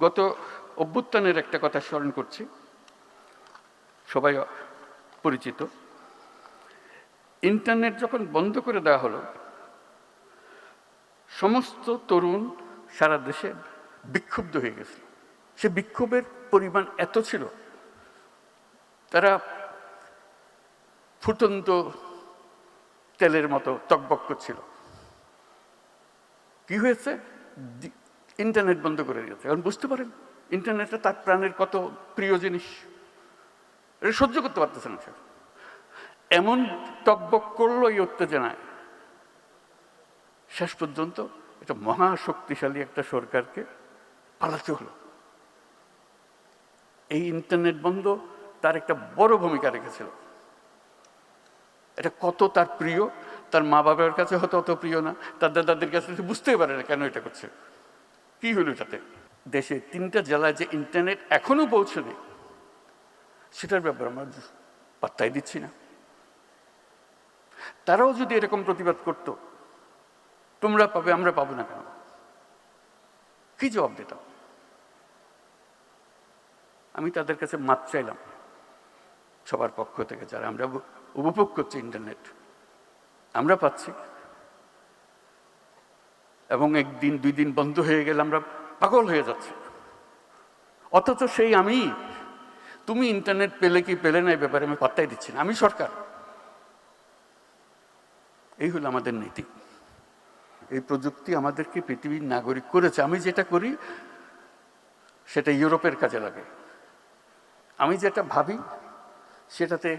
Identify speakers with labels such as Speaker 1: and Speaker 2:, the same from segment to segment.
Speaker 1: গত অভ্যুত্থানের একটা কথা স্মরণ করছি, সবাই পরিচিত। ইন্টারনেট যখন বন্ধ করে দেওয়া হলো, সমস্ত তরুণ সারা দেশে বিক্ষুব্ধ হয়ে গেছিল। সে বিক্ষোভের পরিমাণ এত ছিল, তারা ফুটন্ত তেলের মতো টকবক করছিল। কি হয়েছে? ইন্টারনেট বন্ধ করে দিয়েছে। এখন বুঝতে পারেন ইন্টারনেটটা তার প্রাণের কত প্রিয় জিনিস। এটা সহ্য করতে পারতেছে না সে। এমন টকবক করলো এই উত্তেজনায়, শেষ পর্যন্ত এটা মহাশক্তিশালী একটা সরকারকে পালাতে হলো। এই ইন্টারনেট বন্ধ তার একটা বড় ভূমিকা রেখেছিল। এটা কত তার প্রিয়, তার মা বাবার কাছে হয়তো অত প্রিয় না, তার দাদাদের কাছে বুঝতেই পারে না কেন এটা করছে, কি হলো এটাতে। দেশে 3টা জেলায় যে ইন্টারনেট এখনো পৌঁছবে, সেটার ব্যাপারে আমরা পাত্তাই দিচ্ছি না। তারাও যদি এরকম প্রতিবাদ করত, তোমরা পাবে আমরা পাবো না কেন, কি জবাব দিতাম? আমি তাদের কাছে মাপ চাইলাম সবার পক্ষ থেকে, যারা আমরা উপভোগ করছি ইন্টারনেট, আমরা পাচ্ছি, এবং 1 দিন 2 দিন বন্ধ হয়ে গেলে আমরা পাগল হয়ে যাচ্ছি। অথচ সেই আমি, তুমি ইন্টারনেট পেলে কি পেলে না এই ব্যাপারে আমি পাত্তাই দিচ্ছি না, আমি সরকার। এই হলো আমাদের নীতি। এই প্রযুক্তি আমাদেরকে পৃথিবীর নাগরিক করেছে। আমি যেটা করি সেটা ইউরোপের কাজে লাগে। আমি যেটা ভাবি সেটাতে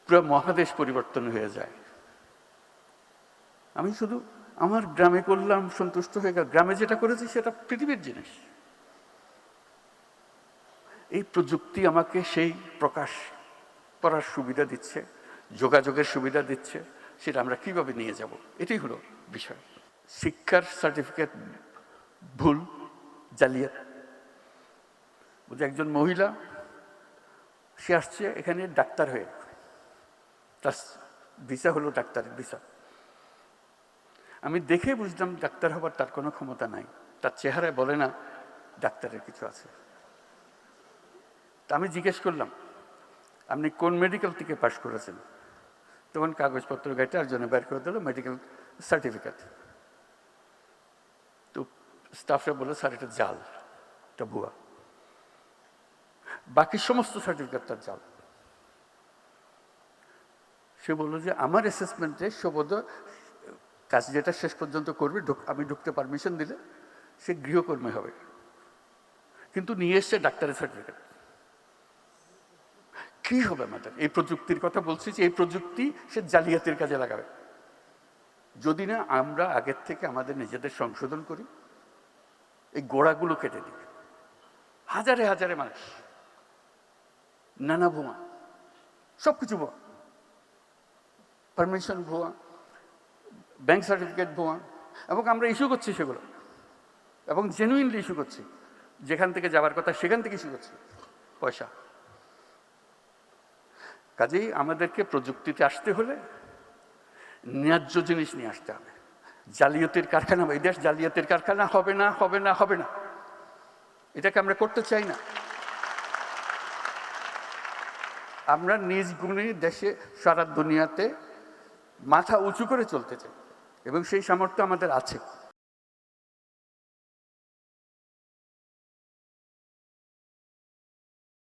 Speaker 1: পুরো মহাদেশ পরিবর্তন হয়ে যায়। আমি শুধু আমার গ্রামে করলাম, সন্তুষ্ট হয়ে গেল। গ্রামে যেটা করেছি সেটা পৃথিবীর জিনিস। এই প্রযুক্তি আমাকে সেই প্রকাশ করার সুবিধা দিচ্ছে, যোগাযোগের সুবিধা দিচ্ছে, সেটা আমরা কিভাবে নিয়ে যাব, এটাই হলো বিষয়। শিক্ষার সার্টিফিকেট ভুল, জালিয়াত। বুঝে একজন মহিলা, সে আসছে এখানে ডাক্তার হয়ে, তার ভিসা হলো ডাক্তারের ভিসা। আমি দেখে বুঝলাম ডাক্তার হবার তার কোনো ক্ষমতা নাই, তার চেহারায় বলে না ডাক্তারের কিছু আছে। তা আমি জিজ্ঞেস করলাম, আপনি কোন মেডিকেল থেকে পাশ করেছেন? তখন কাগজপত্র গাইতে আর জন্য বের করে দিল মেডিকেল সার্টিফিকেট। তো স্টাফরা বলে, স্যার এটা জাল, এটা ভুয়া। বাকি সমস্ত সার্টিফিকেট তার জাল। সে বললো যে আমার অ্যাসেসমেন্টে শোভদ কাজ যেটা শেষ পর্যন্ত করবে, আমি ঢুকতে পারমিশন দিলে সে গৃহকর্মী হবে, কিন্তু নিয়ে এসছে ডাক্তারের সার্টিফিকেট। কি হবে আমাদের? এই প্রযুক্তির কথা বলছি যে এই প্রযুক্তি সে জালিয়াতির কাজে লাগাবে। যদি না আমরা আগের থেকে আমাদের নিজেদের সংশোধন করি, এই গোড়াগুলো কেটে দিই। হাজারে হাজারে মানুষ, নানা ভুয়া, সবকিছু ভুয়া, পারমিশন ভুয়া, ব্যাংক সার্টিফিকেট ভুয়া, এবং আমরা ইস্যু করছি সেগুলো, এবং জেনুইনলি ইস্যু করছি। যেখান থেকে যাওয়ার কথা সেখান থেকে ইস্যু করছি পয়সা। কাজেই আমাদেরকে প্রযুক্তিতে আসতে হলে ন্যায্য জিনিস নিয়ে আসতে হবে। জালিয়াতির কারখানা, এই দেশ জালিয়াতির কারখানা হবে না, হবে না, হবে না। এটাকে আমরা করতে চাই না। আমরা নিজ গুণে দেশে, সারা দুনিয়াতে মাথা উঁচু করে চলতে চাই, এবং সেই সামর্থ্য আমাদের আছে।